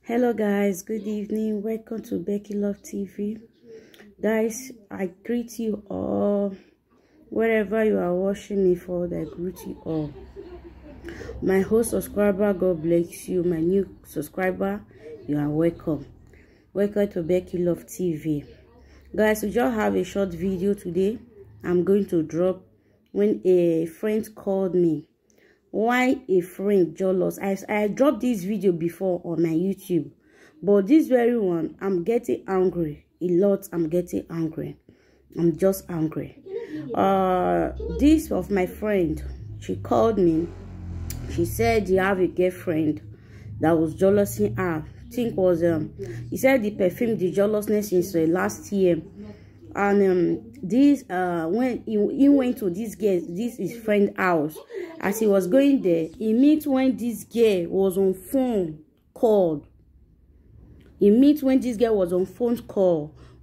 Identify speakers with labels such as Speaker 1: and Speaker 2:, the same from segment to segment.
Speaker 1: Hello guys, good evening. Welcome to Becky Love TV. Guys, I greet you all wherever you are watching me for. I greet you all. My host subscriber, God bless you. My new subscriber, you are welcome. Welcome to Becky Love TV. Guys, we just have a short video today. I'm going to drop when a friend called me. Why a friend jealous? I dropped this video before on my YouTube, but this very one, I'm getting angry a lot. I'm getting angry. I'm just angry. This of my friend, she called me. She said you have a girlfriend that was jealousing her. I think was he said the perfume the jealousness since last year. And this when he went to this his friend house. As he was going there, he meet when this girl was on phone call.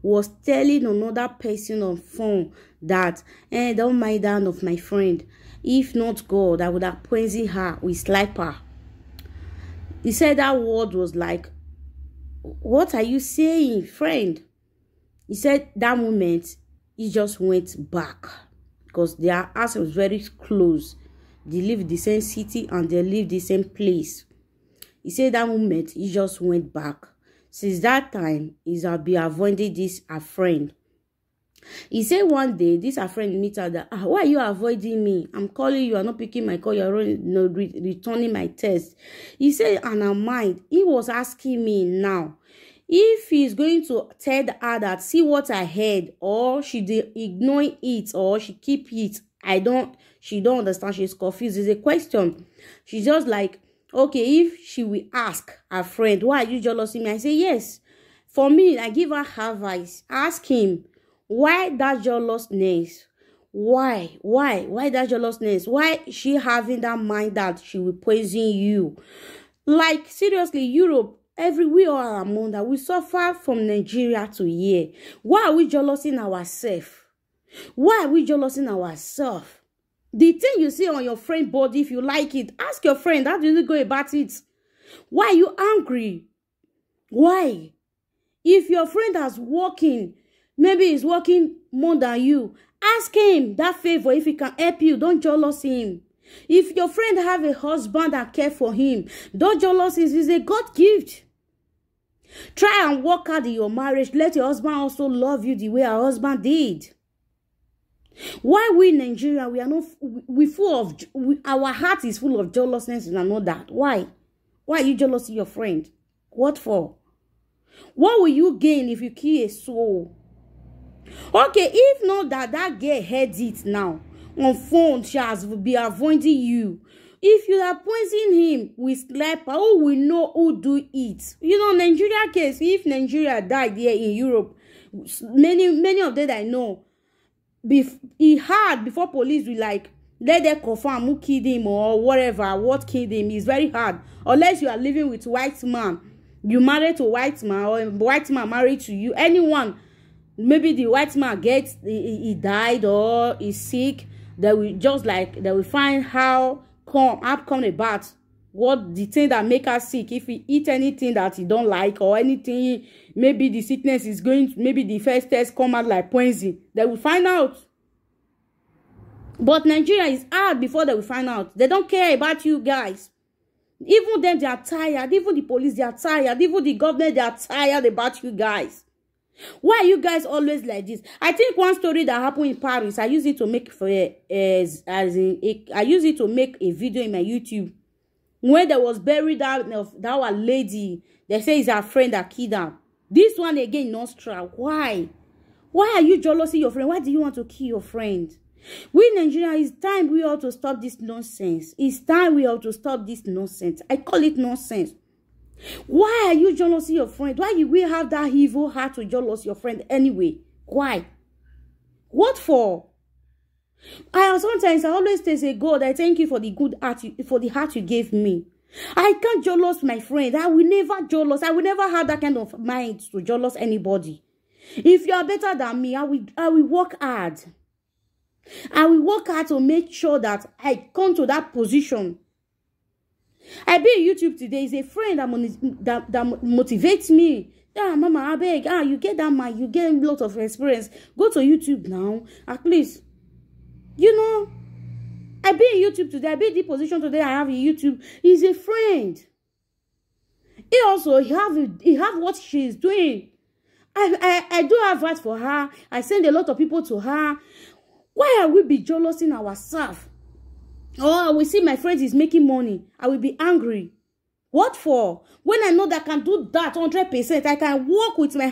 Speaker 1: Was telling another person on phone that don't mind that of my friend. If not God, I would have poisoned her with sniper. He said that word was like, what are you saying, friend? He said that moment he just went back because their house was very close. They live the same city and they live the same place. He said that moment he just went back. Since that time, he's been avoiding this a friend. He said one day this a friend meet her that why are you avoiding me? I'm calling you, I'm not picking my call, you're returning my text. He said, and I mind. He was asking me now if he's going to tell her that see what I heard, or she did ignore it, or she keep it. She don't understand. She's confused. It's a question. She's just like, okay, if she will ask her friend, why are you jealousing me? I say, yes. For me, I give her advice. Ask him, why that jealousness? Why that jealousness? Why is she having that mind that she will poison you? Like, seriously, Europe, everywhere around that we suffer from Nigeria to here. Why are we jealousing ourselves? Why are we jealousing ourselves? The thing you see on your friend body, if you like it, ask your friend, how do you go about it? Why are you angry? Why? If your friend is working, maybe he's working more than you, ask him that favor if he can help you. Don't jealous him. If your friend have a husband that care for him, don't jealous him. It's a God gift. Try and work out in your marriage. Let your husband also love you the way our husband did. Why we in Nigeria, we are not, our heart is full of jealousness and all that. Why? Why are you jealous of your friend? What for? What will you gain if you kill a soul? Okay, if not that girl heard it now, on phone, she has been avoiding you. If you are poisoning him with sniper, who will know who do it? You know, Nigeria case, if Nigeria died here in Europe, many of them I know, he hard before police will like let them confirm who killed him or whatever, what killed him. Is very hard unless you are living with white man. You married to white man, or a white man married to you. Anyone, maybe the white man gets he died or is sick. They will find how come about what the thing that make us sick. If he eat anything that he don't like or anything, maybe the sickness is going to, maybe the first test come out like poison, they will find out. But Nigeria is hard before they will find out. They don't care about you guys. Even them, they are tired. Even the police, they are tired. Even the government, they are tired about you guys. Why are you guys always like this? I think one story that happened in Paris, I use it to make I use it to make a video in my YouTube. When there was buried that lady, they say it's her friend that killed her. This one again, Nostra. Why? Why are you jealous of your friend? Why do you want to kill your friend? We in Nigeria, it's time we ought to stop this nonsense. It's time we ought to stop this nonsense. I call it nonsense. Why are you jealous of your friend? Why do we have that evil heart to jealous your friend anyway? Why? What for? Sometimes I always say, God, I thank you for the good heart, for the heart you gave me. I can't jealous my friend. I will never jealous. I will never have that kind of mind to jealous anybody. If you are better than me, I will work hard. I will work hard to make sure that I come to that position. I be on YouTube today. Is a friend that motivates me. Yeah, mama, I beg. You get that man, you get a lot of experience. Go to YouTube now. At least, you know, I be in YouTube today. I be in the position today. I have a YouTube. He's a friend. He also he have what she's doing. I do advice for her. I send a lot of people to her. Why are we be jealous in ourselves? Oh, we see my friend is making money. I will be angry. What for? When I know that I can do that 100%, I can work with my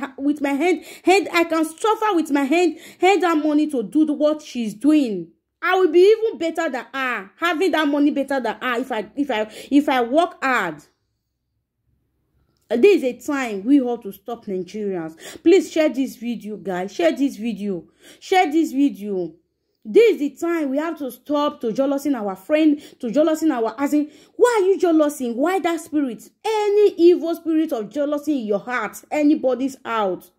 Speaker 1: hand. I can suffer with my hand that money to do what she's doing. I will be even better than her. Having that money better than her if I work hard. There is a time we have to stop Nigerians. Please share this video, guys. Share this video. Share this video. This is the time we have to stop to jealousing our friend, to jealousing our asking. Why are you jealousing? Why that spirit? Any evil spirit of jealousy in your heart, anybody's out.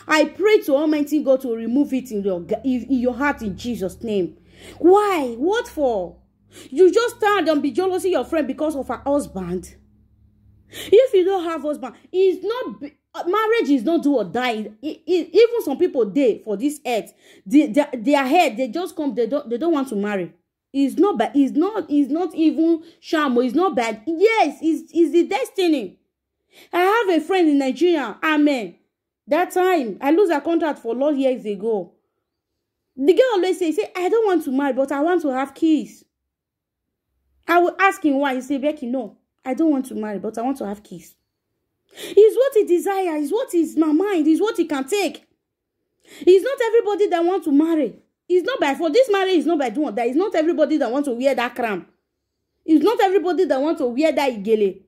Speaker 1: I pray to Almighty God to remove it in your heart in Jesus' name. Why? What for? You just stand and be jealousy your friend because of her husband. If you don't have husband, it's not marriage is not do or die. Even some people there for this earth, their head they just come. They don't want to marry. It's not bad. It's not even sham. It's not bad. Yes, it's the destiny. I have a friend in Nigeria. Amen. That time I lose a contract for long years ago. The girl always say, I don't want to marry, but I want to have kids. I will ask him why. He say, Becky, no. I don't want to marry, but I want to have kids. It's what he desires. It's what is my mind. It's what he can take. It's not everybody that wants to marry. It's not by for this marriage. It's not by doing that. It's not everybody that wants to wear that crown. It's not everybody that wants to wear that igele.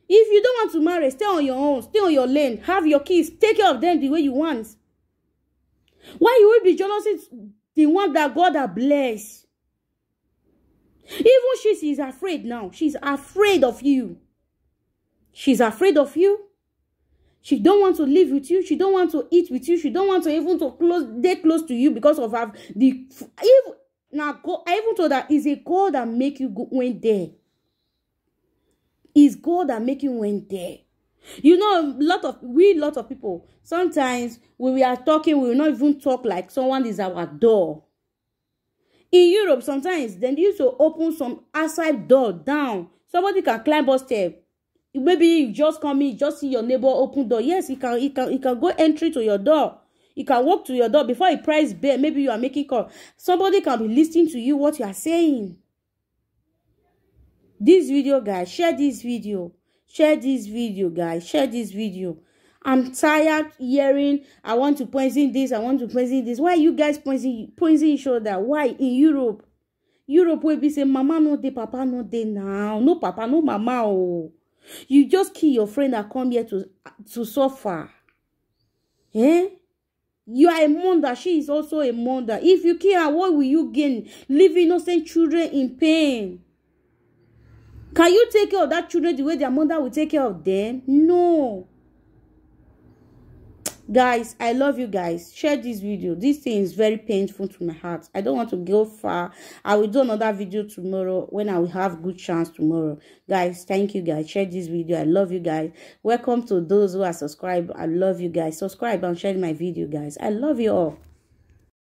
Speaker 1: If you don't want to marry, stay on your own. Stay on your lane. Have your kids. Take care of them the way you want. Why you will be jealous? It's the one that God has blessed. Even she is afraid now. She's afraid of you. She's afraid of you. She don't want to live with you. She don't want to eat with you. She don't want to even to stay close to you because of her. Now, I even told her, it's a God that make you go went there. It's God that make you went there. You know, a lot of people, sometimes when we are talking, we will not even talk like someone is our door. In Europe, sometimes they used to open some outside door down. Somebody can climb up step. Maybe you just come in, just see your neighbor open door. Yes, he can go entry to your door. He can walk to your door before he press bell. Maybe you are making call. Somebody can be listening to you what you are saying. This video, guys, share this video. Share this video, guys. Share this video. I'm tired hearing, I want to poison this, I want to poison this. Why are you guys poisoning each other? Why? In Europe will be say, mama no dey, papa no dey now. No papa, no mama. Oh. You just kill your friend that come here to suffer. Eh? You are a mother. She is also a mother. If you kill her, what will you gain? Leave innocent children in pain. Can you take care of that children the way their mother will take care of them? No. Guys, I love you guys. Share this video. This thing is very painful to my heart. I don't want to go far. I will do another video tomorrow when I will have good chance tomorrow. Guys, thank you guys. Share this video. I love you guys. Welcome to those who are subscribed. I love you guys. Subscribe and share my video, guys. I love you all.